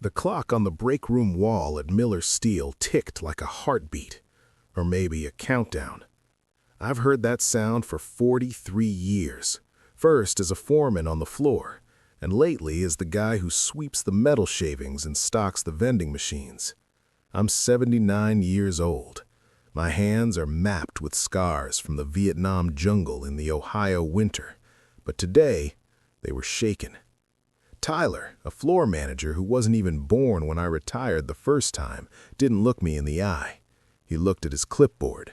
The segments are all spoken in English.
The clock on the break room wall at Miller Steel ticked like a heartbeat, or maybe a countdown. I've heard that sound for 43 years, first as a foreman on the floor, and lately as the guy who sweeps the metal shavings and stocks the vending machines. I'm 79 years old. My hands are mapped with scars from the Vietnam jungle in the Ohio winter, but today they were shaken. Tyler, a floor manager who wasn't even born when I retired the first time, didn't look me in the eye. He looked at his clipboard.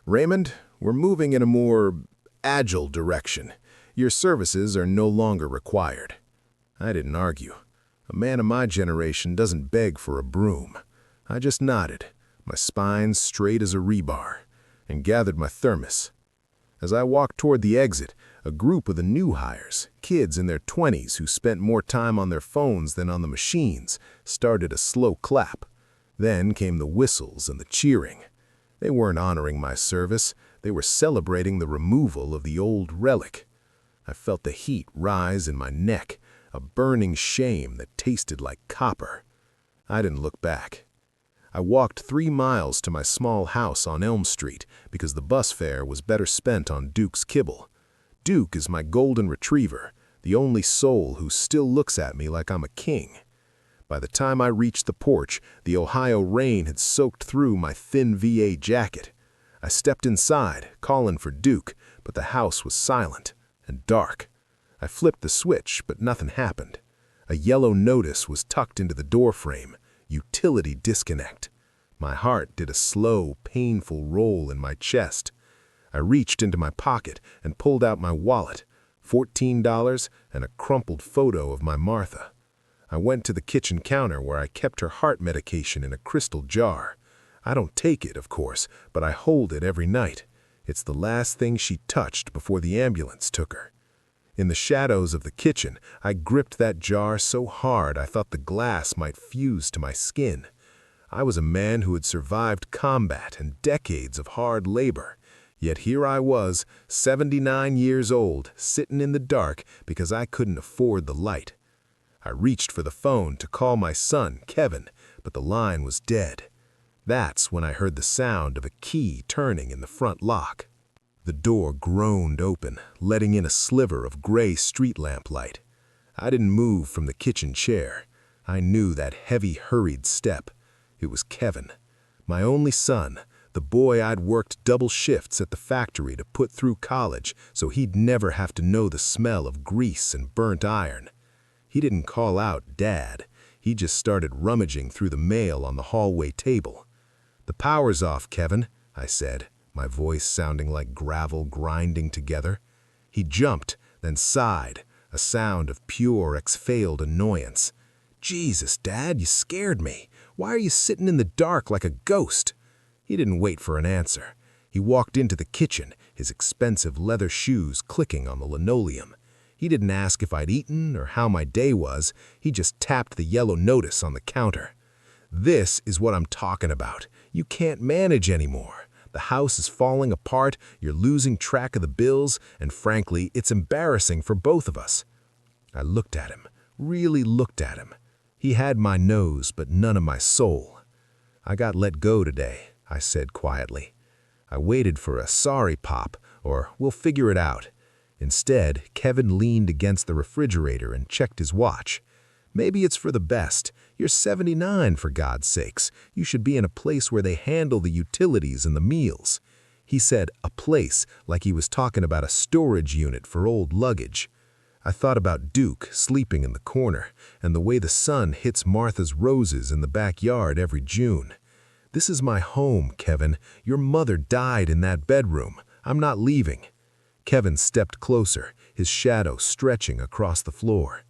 "Raymond, we're moving in a more agile direction. Your services are no longer required." I didn't argue. A man of my generation doesn't beg for a broom. I just nodded, my spine straight as a rebar, and gathered my thermos. As I walked toward the exit, a group of the new hires, kids in their 20s who spent more time on their phones than on the machines, started a slow clap. Then came the whistles and the cheering. They weren't honoring my service, they were celebrating the removal of the old relic. I felt the heat rise in my neck, a burning shame that tasted like copper. I didn't look back. I walked 3 miles to my small house on Elm Street because the bus fare was better spent on Duke's kibble. Duke is my golden retriever, the only soul who still looks at me like I'm a king. By the time I reached the porch, the Ohio rain had soaked through my thin VA jacket. I stepped inside, calling for Duke, but the house was silent and dark. I flipped the switch, but nothing happened. A yellow notice was tucked into the doorframe. Utility disconnect. My heart did a slow, painful roll in my chest. I reached into my pocket and pulled out my wallet, $14 and a crumpled photo of my Martha. I went to the kitchen counter where I kept her heart medication in a crystal jar. I don't take it, of course, but I hold it every night. It's the last thing she touched before the ambulance took her. In the shadows of the kitchen, I gripped that jar so hard I thought the glass might fuse to my skin. I was a man who had survived combat and decades of hard labor. Yet here I was, 79 years old, sitting in the dark because I couldn't afford the light. I reached for the phone to call my son, Kevin, but the line was dead. That's when I heard the sound of a key turning in the front lock. The door groaned open, letting in a sliver of gray street lamp light. I didn't move from the kitchen chair. I knew that heavy, hurried step. It was Kevin, my only son, the boy I'd worked double shifts at the factory to put through college so he'd never have to know the smell of grease and burnt iron. He didn't call out Dad. He just started rummaging through the mail on the hallway table. "The power's off, Kevin," I said, my voice sounding like gravel grinding together. He jumped, then sighed, a sound of pure exhaled annoyance. "Jesus, Dad, you scared me. Why are you sitting in the dark like a ghost?" He didn't wait for an answer. He walked into the kitchen, his expensive leather shoes clicking on the linoleum. He didn't ask if I'd eaten or how my day was. He just tapped the yellow notice on the counter. "This is what I'm talking about. You can't manage anymore. The house is falling apart, you're losing track of the bills, and frankly, it's embarrassing for both of us." I looked at him, really looked at him. He had my nose, but none of my soul. "I got let go today," I said quietly. I waited for a sorry pop, or "we'll figure it out." Instead, Kevin leaned against the refrigerator and checked his watch. "Maybe it's for the best. You're 79, for God's sakes. You should be in a place where they handle the utilities and the meals." He said "a place" like he was talking about a storage unit for old luggage. I thought about Duke sleeping in the corner and the way the sun hits Martha's roses in the backyard every June. "This is my home, Kevin. Your mother died in that bedroom. I'm not leaving." Kevin stepped closer, his shadow stretching across the floor.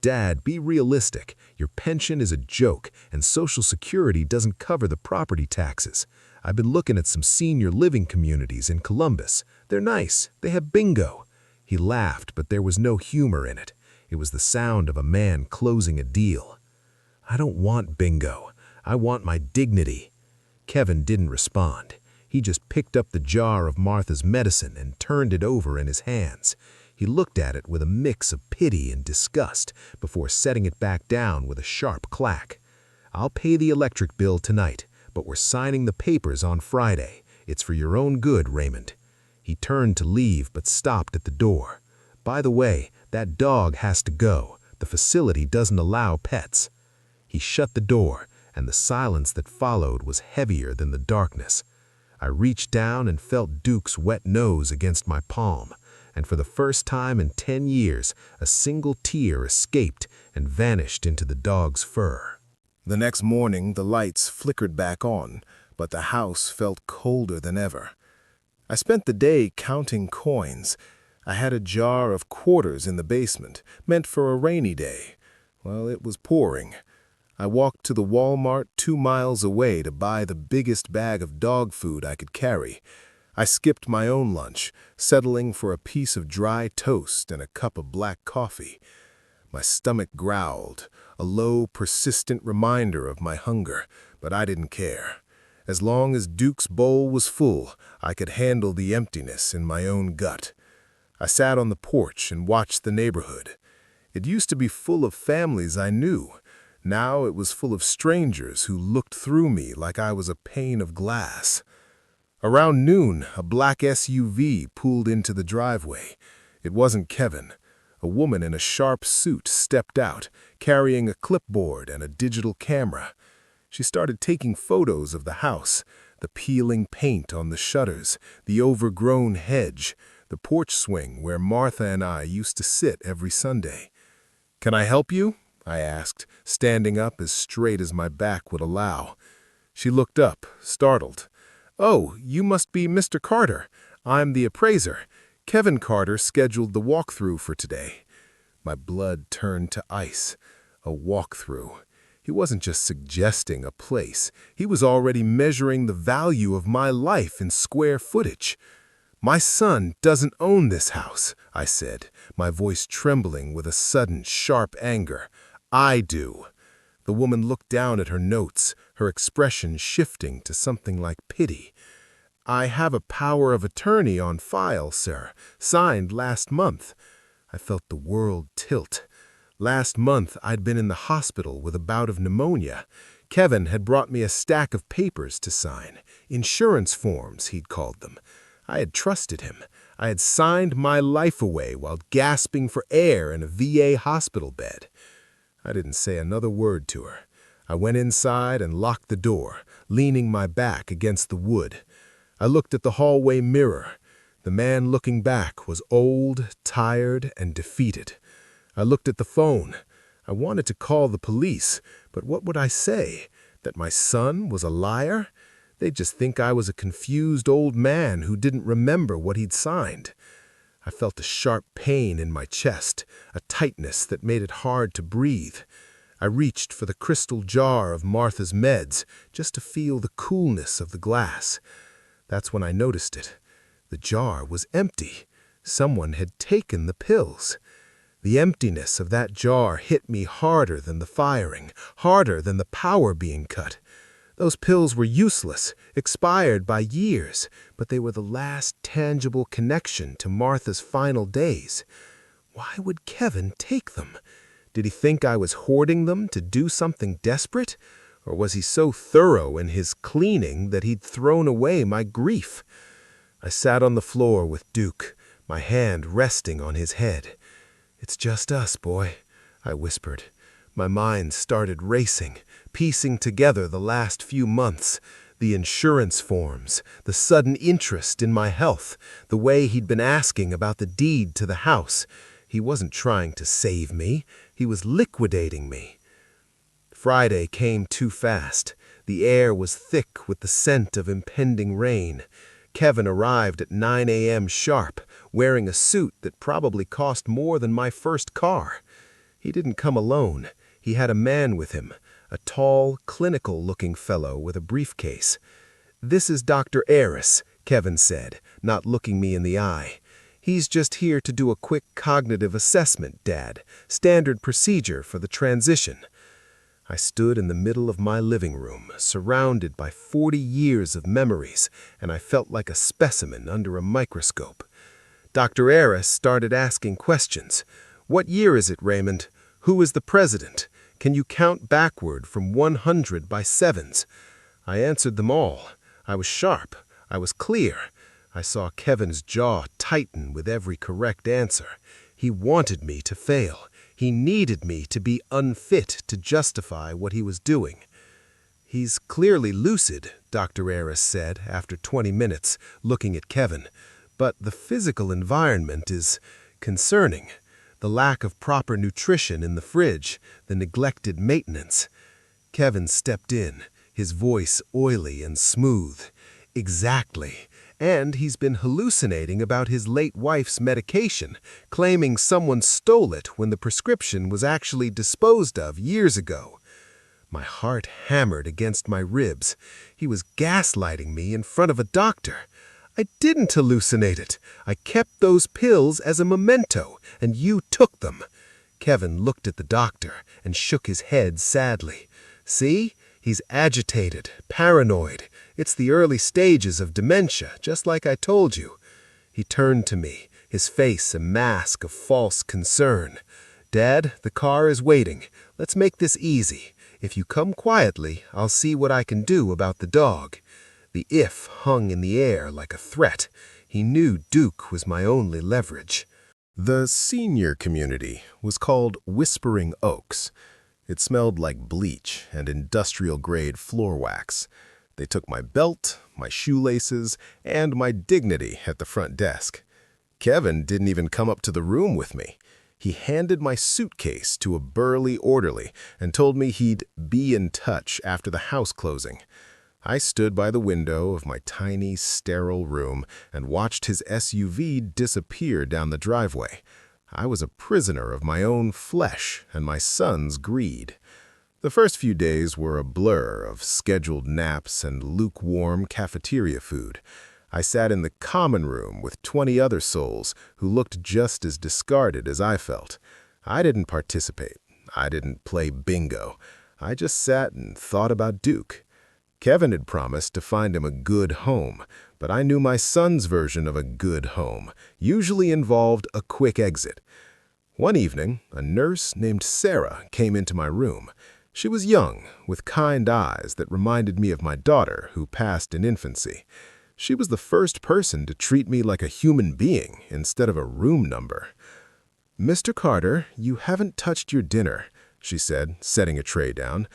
"Dad, be realistic. Your pension is a joke, and Social Security doesn't cover the property taxes. I've been looking at some senior living communities in Columbus. They're nice. They have bingo." He laughed, but there was no humor in it. It was the sound of a man closing a deal. "I don't want bingo. I want my dignity." Kevin didn't respond. He just picked up the jar of Martha's medicine and turned it over in his hands. He looked at it with a mix of pity and disgust before setting it back down with a sharp clack. "I'll pay the electric bill tonight, but we're signing the papers on Friday. It's for your own good, Raymond." He turned to leave but stopped at the door. "By the way, that dog has to go. The facility doesn't allow pets." He shut the door, and the silence that followed was heavier than the darkness. I reached down and felt Duke's wet nose against my palm, and for the first time in 10 years, a single tear escaped and vanished into the dog's fur. The next morning, the lights flickered back on, but the house felt colder than ever. I spent the day counting coins. I had a jar of quarters in the basement, meant for a rainy day. Well, it was pouring. I walked to the Walmart 2 miles away to buy the biggest bag of dog food I could carry. I skipped my own lunch, settling for a piece of dry toast and a cup of black coffee. My stomach growled, a low, persistent reminder of my hunger, but I didn't care. As long as Duke's bowl was full, I could handle the emptiness in my own gut. I sat on the porch and watched the neighborhood. It used to be full of families I knew. Now it was full of strangers who looked through me like I was a pane of glass. Around noon, a black SUV pulled into the driveway. It wasn't Kevin. A woman in a sharp suit stepped out, carrying a clipboard and a digital camera. She started taking photos of the house, the peeling paint on the shutters, the overgrown hedge, the porch swing where Martha and I used to sit every Sunday. "Can I help you?" I asked, standing up as straight as my back would allow. She looked up, startled. "Oh, you must be Mr. Carter. I'm the appraiser. Kevin Carter scheduled the walkthrough for today." My blood turned to ice. A walkthrough. He wasn't just suggesting a place. He was already measuring the value of my life in square footage. "My son doesn't own this house," I said, my voice trembling with a sudden, sharp anger. "I do." The woman looked down at her notes, her expression shifting to something like pity. "I have a power of attorney on file, sir, signed last month." I felt the world tilt. Last month, I'd been in the hospital with a bout of pneumonia. Kevin had brought me a stack of papers to sign, insurance forms, he'd called them. I had trusted him. I had signed my life away while gasping for air in a VA hospital bed. I didn't say another word to her. I went inside and locked the door, leaning my back against the wood. I looked at the hallway mirror. The man looking back was old, tired, and defeated. I looked at the phone. I wanted to call the police, but what would I say? That my son was a liar? They'd just think I was a confused old man who didn't remember what he'd signed. I felt a sharp pain in my chest, a tightness that made it hard to breathe. I reached for the crystal jar of Martha's meds just to feel the coolness of the glass. That's when I noticed it. The jar was empty. Someone had taken the pills. The emptiness of that jar hit me harder than the firing, harder than the power being cut. Those pills were useless, expired by years, but they were the last tangible connection to Martha's final days. Why would Kevin take them? Did he think I was hoarding them to do something desperate? Or was he so thorough in his cleaning that he'd thrown away my grief? I sat on the floor with Duke, my hand resting on his head. "It's just us, boy," I whispered. My mind started racing, piecing together the last few months, the insurance forms, the sudden interest in my health, the way he'd been asking about the deed to the house. He wasn't trying to save me. He was liquidating me. Friday came too fast. The air was thick with the scent of impending rain. Kevin arrived at 9 a.m. sharp, wearing a suit that probably cost more than my first car. He didn't come alone. He had a man with him, a tall, clinical-looking fellow with a briefcase. "This is Dr. Aris," Kevin said, not looking me in the eye. "He's just here to do a quick cognitive assessment, Dad. Standard procedure for the transition." I stood in the middle of my living room, surrounded by 40 years of memories, and I felt like a specimen under a microscope. Dr. Aris started asking questions. "What year is it, Raymond? Who is the president? Can you count backward from 100 by sevens?" I answered them all. I was sharp. I was clear. I saw Kevin's jaw tighten with every correct answer. He wanted me to fail. He needed me to be unfit to justify what he was doing. "He's clearly lucid," Dr. Aris said after 20 minutes, looking at Kevin. "But the physical environment is concerning. The lack of proper nutrition in the fridge, the neglected maintenance." Kevin stepped in, his voice oily and smooth. "Exactly. And he's been hallucinating about his late wife's medication, claiming someone stole it when the prescription was actually disposed of years ago." My heart hammered against my ribs. He was gaslighting me in front of a doctor. "I didn't hallucinate it. I kept those pills as a memento, and you took them." Kevin looked at the doctor and shook his head sadly. "See? He's agitated, paranoid. It's the early stages of dementia, just like I told you." He turned to me, his face a mask of false concern. "Dad, the car is waiting. Let's make this easy. If you come quietly, I'll see what I can do about the dog." The "if" hung in the air like a threat. He knew Duke was my only leverage. The senior community was called Whispering Oaks. It smelled like bleach and industrial-grade floor wax. They took my belt, my shoelaces, and my dignity at the front desk. Kevin didn't even come up to the room with me. He handed my suitcase to a burly orderly and told me he'd be in touch after the house closing. I stood by the window of my tiny, sterile room and watched his SUV disappear down the driveway. I was a prisoner of my own flesh and my son's greed. The first few days were a blur of scheduled naps and lukewarm cafeteria food. I sat in the common room with 20 other souls who looked just as discarded as I felt. I didn't participate. I didn't play bingo. I just sat and thought about Duke. Kevin had promised to find him a good home, but I knew my son's version of a good home usually involved a quick exit. One evening, a nurse named Sarah came into my room. She was young, with kind eyes that reminded me of my daughter who passed in infancy. She was the first person to treat me like a human being instead of a room number. "Mr. Carter, you haven't touched your dinner," she said, setting a tray down.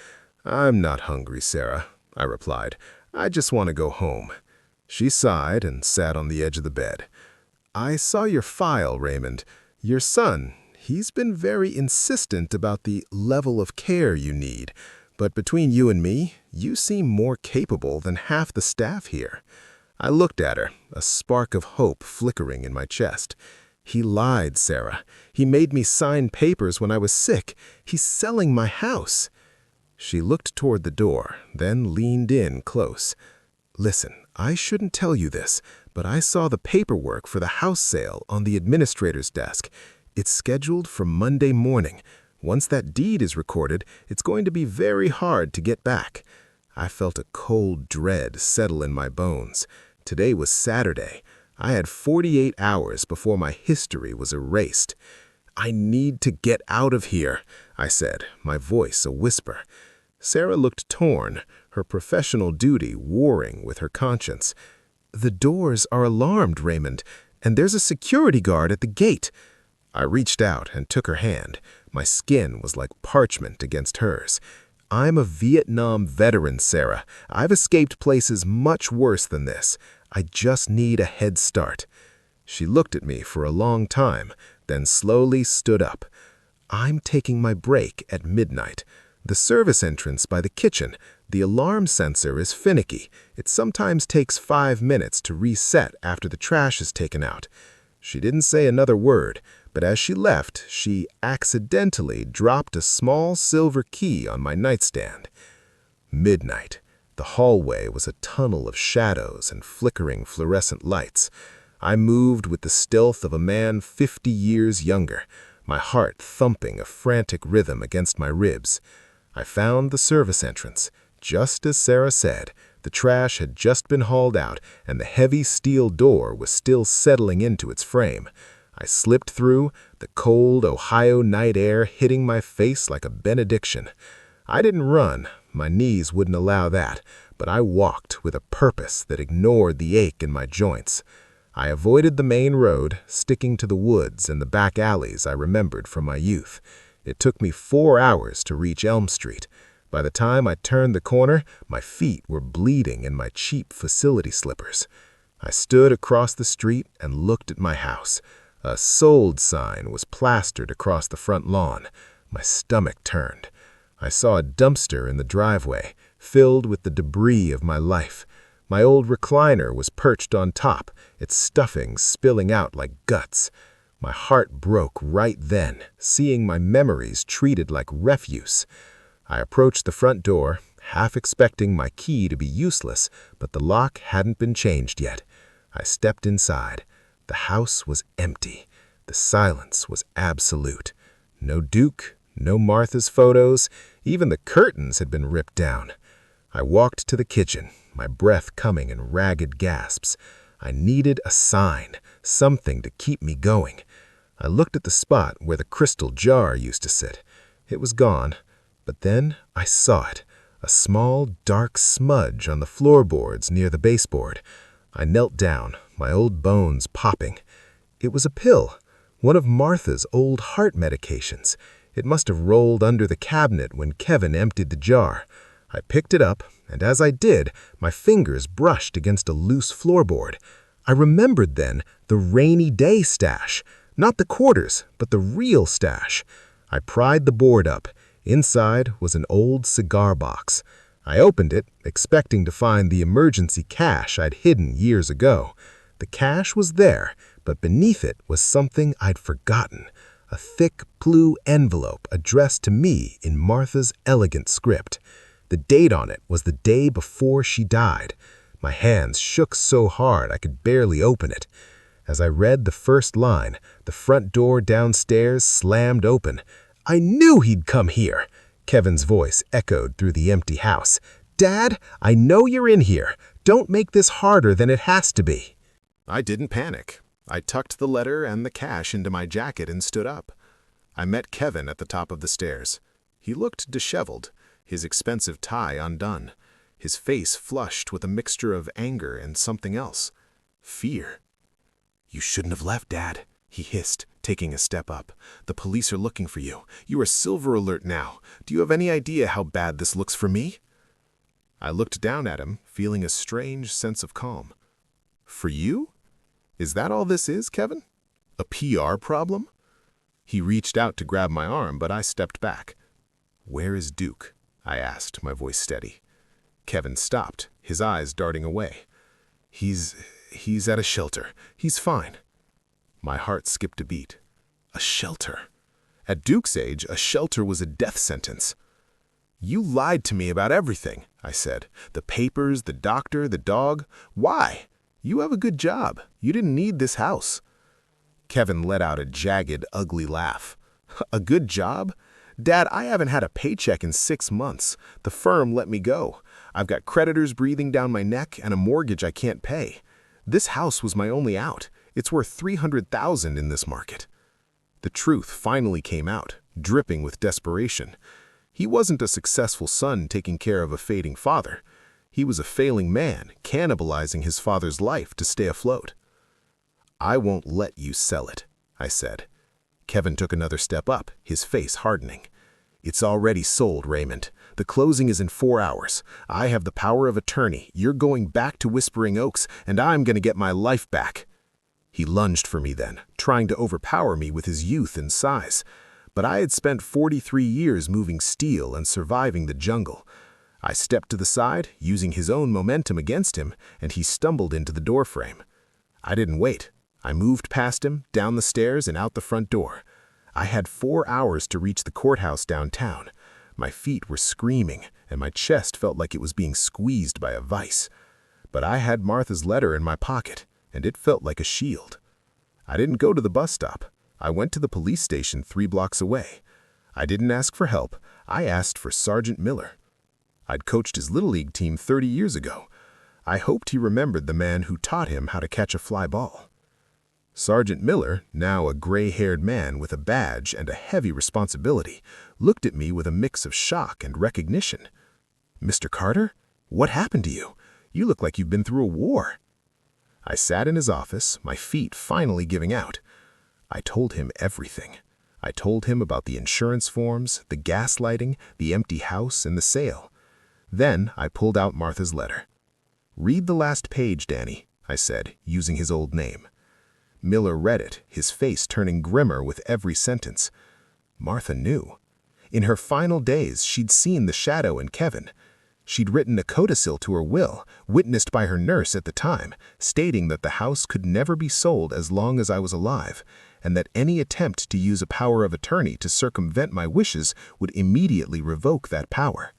"I'm not hungry, Sarah," I replied. "I just want to go home." She sighed and sat on the edge of the bed. "I saw your file, Raymond. Your son, he's been very insistent about the level of care you need. But between you and me, you seem more capable than half the staff here." I looked at her, a spark of hope flickering in my chest. "He lied, Sarah. He made me sign papers when I was sick. He's selling my house." She looked toward the door, then leaned in close. "Listen, I shouldn't tell you this, but I saw the paperwork for the house sale on the administrator's desk. It's scheduled for Monday morning. Once that deed is recorded, it's going to be very hard to get back." I felt a cold dread settle in my bones. Today was Saturday. I had 48 hours before my history was erased. "I need to get out of here," I said, my voice a whisper. Sarah looked torn, her professional duty warring with her conscience. "The doors are alarmed, Raymond, and there's a security guard at the gate." I reached out and took her hand. My skin was like parchment against hers. "I'm a Vietnam veteran, Sarah. I've escaped places much worse than this. I just need a head start." She looked at me for a long time, then slowly stood up. "I'm taking my break at midnight. The service entrance by the kitchen. The alarm sensor is finicky. It sometimes takes 5 minutes to reset after the trash is taken out." She didn't say another word, but as she left, she accidentally dropped a small silver key on my nightstand. Midnight. The hallway was a tunnel of shadows and flickering fluorescent lights. I moved with the stealth of a man 50 years younger, my heart thumping a frantic rhythm against my ribs. I found the service entrance, just as Sarah said, The trash had just been hauled out, and the heavy steel door was still settling into its frame. I slipped through, the cold Ohio night air hitting my face like a benediction. I didn't run, my knees wouldn't allow that, but I walked with a purpose that ignored the ache in my joints. I avoided the main road, sticking to the woods and the back alleys I remembered from my youth. It took me 4 hours to reach Elm Street. By the time I turned the corner, my feet were bleeding in my cheap facility slippers. I stood across the street and looked at my house. A "Sold" sign was plastered across the front lawn. My stomach turned. I saw a dumpster in the driveway, filled with the debris of my life. My old recliner was perched on top, its stuffing spilling out like guts. My heart broke right then, seeing my memories treated like refuse. I approached the front door, half expecting my key to be useless, but the lock hadn't been changed yet. I stepped inside. The house was empty. The silence was absolute. No Duke, no Martha's photos, even the curtains had been ripped down. I walked to the kitchen, my breath coming in ragged gasps. I needed a sign, something to keep me going. I looked at the spot where the crystal jar used to sit. It was gone, but then I saw it, a small, dark smudge on the floorboards near the baseboard. I knelt down, my old bones popping. It was a pill, one of Martha's old heart medications. It must have rolled under the cabinet when Kevin emptied the jar. I picked it up, and as I did, my fingers brushed against a loose floorboard. I remembered then the rainy day stash, not the quarters, but the real stash. I pried the board up. Inside was an old cigar box. I opened it, expecting to find the emergency cash I'd hidden years ago. The cash was there, but beneath it was something I'd forgotten. A thick blue envelope addressed to me in Martha's elegant script. The date on it was the day before she died. My hands shook so hard I could barely open it. As I read the first line, the front door downstairs slammed open. "I knew he'd come here!" Kevin's voice echoed through the empty house. "Dad, I know you're in here. Don't make this harder than it has to be." I didn't panic. I tucked the letter and the cash into my jacket and stood up. I met Kevin at the top of the stairs. He looked disheveled, his expensive tie undone, his face flushed with a mixture of anger and something else. Fear. "You shouldn't have left, Dad," he hissed, taking a step up. "The police are looking for you. You are Silver Alert now. Do you have any idea how bad this looks for me?" I looked down at him, feeling a strange sense of calm. "For you? Is that all this is, Kevin? A PR problem?" He reached out to grab my arm, but I stepped back. "Where is Duke?" I asked, my voice steady. Kevin stopped, his eyes darting away. He's at a shelter. He's fine." My heart skipped a beat. A shelter. At Duke's age, a shelter was a death sentence. "You lied to me about everything," I said. "The papers, the doctor, the dog. Why? You have a good job. You didn't need this house." Kevin let out a jagged, ugly laugh. "A good job? Dad, I haven't had a paycheck in 6 months. The firm let me go. I've got creditors breathing down my neck and a mortgage I can't pay. This house was my only out. It's worth $300,000 in this market." The truth finally came out, dripping with desperation. He wasn't a successful son taking care of a fading father. He was a failing man, cannibalizing his father's life to stay afloat. "I won't let you sell it," I said. Kevin took another step up, his face hardening. "It's already sold, Raymond. The closing is in 4 hours. I have the power of attorney. You're going back to Whispering Oaks, and I'm going to get my life back." He lunged for me then, trying to overpower me with his youth and size. But I had spent 43 years moving steel and surviving the jungle. I stepped to the side, using his own momentum against him, and he stumbled into the doorframe. I didn't wait. I moved past him, down the stairs and out the front door. I had 4 hours to reach the courthouse downtown. My feet were screaming, and my chest felt like it was being squeezed by a vice. But I had Martha's letter in my pocket, and it felt like a shield. I didn't go to the bus stop. I went to the police station 3 blocks away. I didn't ask for help. I asked for Sergeant Miller. I'd coached his Little League team 30 years ago. I hoped he remembered the man who taught him how to catch a fly ball. Sergeant Miller, now a gray-haired man with a badge and a heavy responsibility, looked at me with a mix of shock and recognition. "Mr. Carter? What happened to you? You look like you've been through a war." I sat in his office, my feet finally giving out. I told him everything. I told him about the insurance forms, the gaslighting, the empty house, and the sale. Then I pulled out Martha's letter. "Read the last page, Danny," I said, using his old name. Miller read it, his face turning grimmer with every sentence. Martha knew. In her final days, she'd seen the shadow in Kevin. She'd written a codicil to her will, witnessed by her nurse at the time, stating that the house could never be sold as long as I was alive, and that any attempt to use a power of attorney to circumvent my wishes would immediately revoke that power.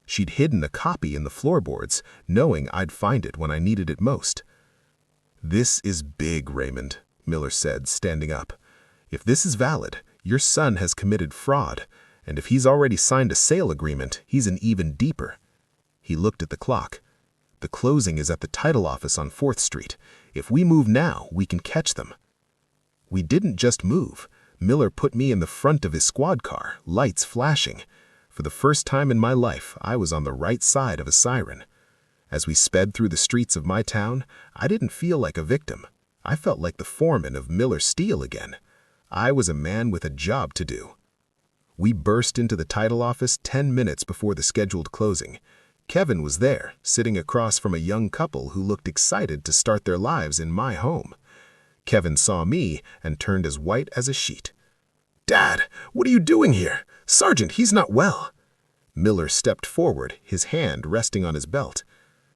She'd hidden a copy in the floorboards, knowing I'd find it when I needed it most. "This is big, Raymond," Miller said, standing up. "If this is valid, your son has committed fraud, and if he's already signed a sale agreement, he's in even deeper." He looked at the clock. "The closing is at the title office on 4th Street. If we move now, we can catch them." We didn't just move. Miller put me in the front of his squad car, lights flashing. For the first time in my life, I was on the right side of a siren. As we sped through the streets of my town, I didn't feel like a victim. I felt like the foreman of Miller Steel again. I was a man with a job to do. We burst into the title office 10 minutes before the scheduled closing. Kevin was there, sitting across from a young couple who looked excited to start their lives in my home. Kevin saw me and turned as white as a sheet. "Dad, what are you doing here? Sergeant, he's not well." Miller stepped forward, his hand resting on his belt.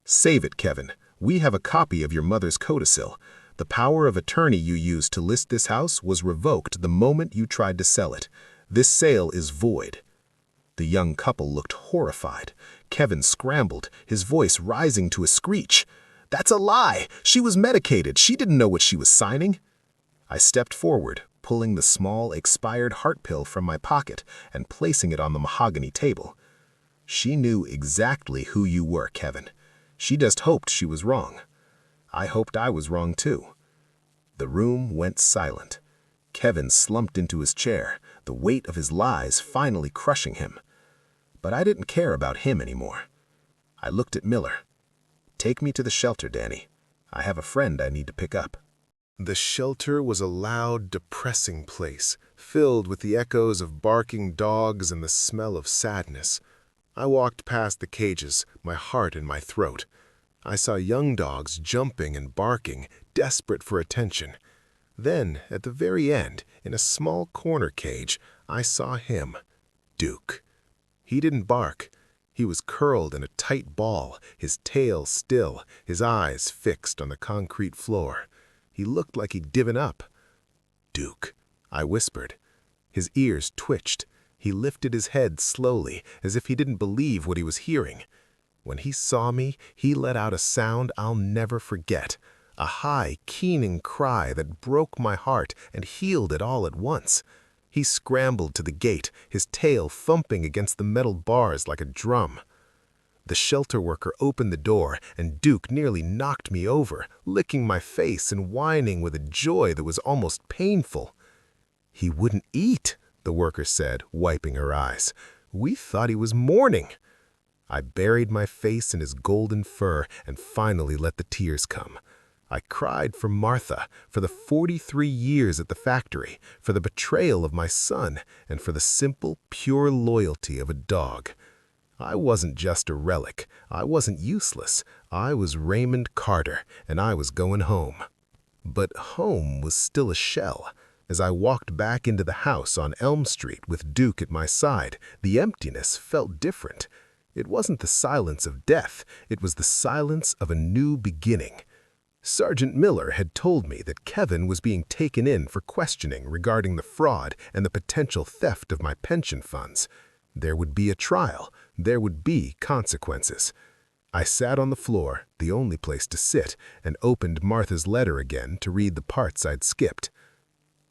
"Save it, Kevin. We have a copy of your mother's codicil. The power of attorney you used to list this house was revoked the moment you tried to sell it. This sale is void." The young couple looked horrified. Kevin scrambled, his voice rising to a screech. "That's a lie! She was medicated. She didn't know what she was signing." I stepped forward, pulling the small, expired heart pill from my pocket and placing it on the mahogany table. "She knew exactly who you were, Kevin. She just hoped she was wrong. I hoped I was wrong too." The room went silent. Kevin slumped into his chair, the weight of his lies finally crushing him. But I didn't care about him anymore. I looked at Miller. "Take me to the shelter, Danny. I have a friend I need to pick up." The shelter was a loud, depressing place, filled with the echoes of barking dogs and the smell of sadness. I walked past the cages, my heart in my throat. I saw young dogs jumping and barking, desperate for attention. Then, at the very end, in a small corner cage, I saw him, Duke. He didn't bark. He was curled in a tight ball, his tail still, his eyes fixed on the concrete floor. He looked like he'd given up. "Duke," I whispered. His ears twitched. He lifted his head slowly, as if he didn't believe what he was hearing. When he saw me, he let out a sound I'll never forget, a high, keening cry that broke my heart and healed it all at once. He scrambled to the gate, his tail thumping against the metal bars like a drum. The shelter worker opened the door, and Duke nearly knocked me over, licking my face and whining with a joy that was almost painful. "He wouldn't eat," the worker said, wiping her eyes. "We thought he was mourning." I buried my face in his golden fur and finally let the tears come. I cried for Martha, for the 43 years at the factory, for the betrayal of my son, and for the simple, pure loyalty of a dog. I wasn't just a relic. I wasn't useless. I was Raymond Carter, and I was going home. But home was still a shell. As I walked back into the house on Elm Street with Duke at my side, the emptiness felt different. It wasn't the silence of death. It was the silence of a new beginning. Sergeant Miller had told me that Kevin was being taken in for questioning regarding the fraud and the potential theft of my pension funds. There would be a trial. There would be consequences. I sat on the floor, the only place to sit, and opened Martha's letter again to read the parts I'd skipped.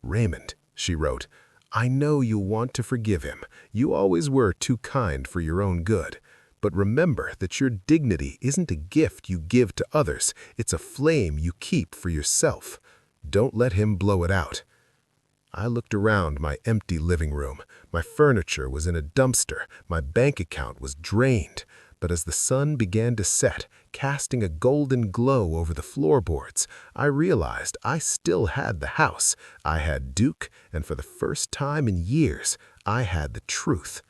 "Raymond," she wrote, "I know you'll want to forgive him. You always were too kind for your own good. But remember that your dignity isn't a gift you give to others, it's a flame you keep for yourself. Don't let him blow it out. I looked around my empty living room. My furniture was in a dumpster, my bank account was drained. But as the sun began to set, casting a golden glow over the floorboards, I realized I still had the house. I had Duke, and for the first time in years, I had the truth.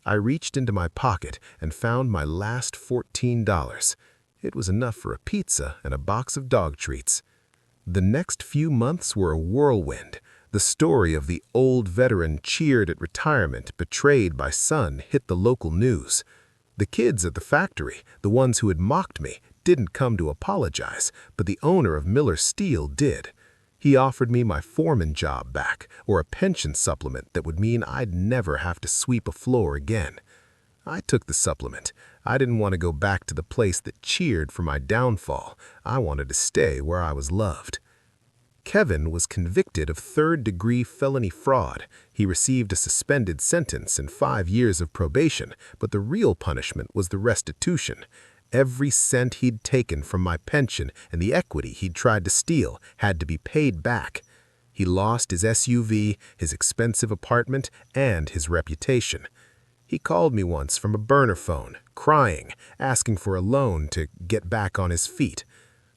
I reached into my pocket and found my last $14. It was enough for a pizza and a box of dog treats. The next few months were a whirlwind. The story of the old veteran cheered at retirement, betrayed by son, hit the local news. The kids at the factory, the ones who had mocked me, didn't come to apologize, but the owner of Miller Steel did. He offered me my foreman job back, or a pension supplement that would mean I'd never have to sweep a floor again. I took the supplement. I didn't want to go back to the place that cheered for my downfall. I wanted to stay where I was loved. Kevin was convicted of third-degree felony fraud. He received a suspended sentence and 5 years of probation, but the real punishment was the restitution. Every cent he'd taken from my pension and the equity he'd tried to steal had to be paid back. He lost his SUV, his expensive apartment, and his reputation. He called me once from a burner phone, crying, asking for a loan to get back on his feet.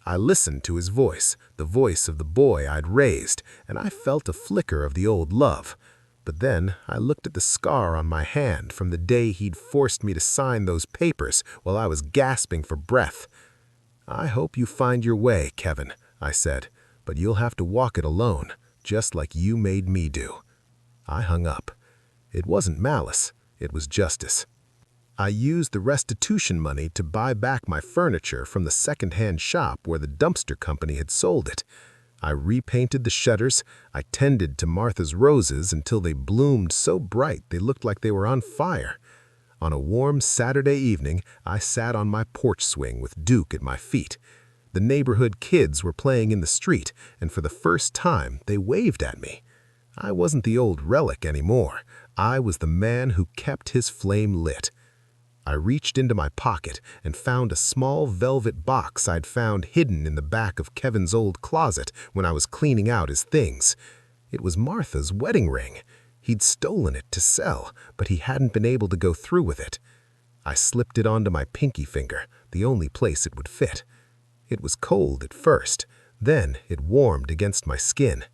I listened to his voice, the voice of the boy I'd raised, and I felt a flicker of the old love. But then I looked at the scar on my hand from the day he'd forced me to sign those papers while I was gasping for breath. "I hope you find your way, Kevin," I said, "but you'll have to walk it alone, just like you made me do." I hung up. It wasn't malice, it was justice. I used the restitution money to buy back my furniture from the second-hand shop where the dumpster company had sold it. I repainted the shutters, I tended to Martha's roses until they bloomed so bright they looked like they were on fire. On a warm Saturday evening, I sat on my porch swing with Duke at my feet. The neighborhood kids were playing in the street, and for the first time, they waved at me. I wasn't the old relic anymore. I was the man who kept his flame lit. I reached into my pocket and found a small velvet box I'd found hidden in the back of Kevin's old closet when I was cleaning out his things. It was Martha's wedding ring. He'd stolen it to sell, but he hadn't been able to go through with it. I slipped it onto my pinky finger, the only place it would fit. It was cold at first, then it warmed against my skin.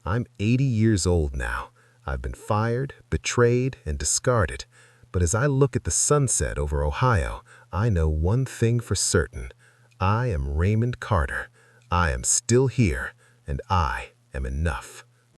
I'm 80 years old now. I've been fired, betrayed, and discarded. But as I look at the sunset over Ohio, I know one thing for certain. I am Raymond Carter. I am still here, and I am enough.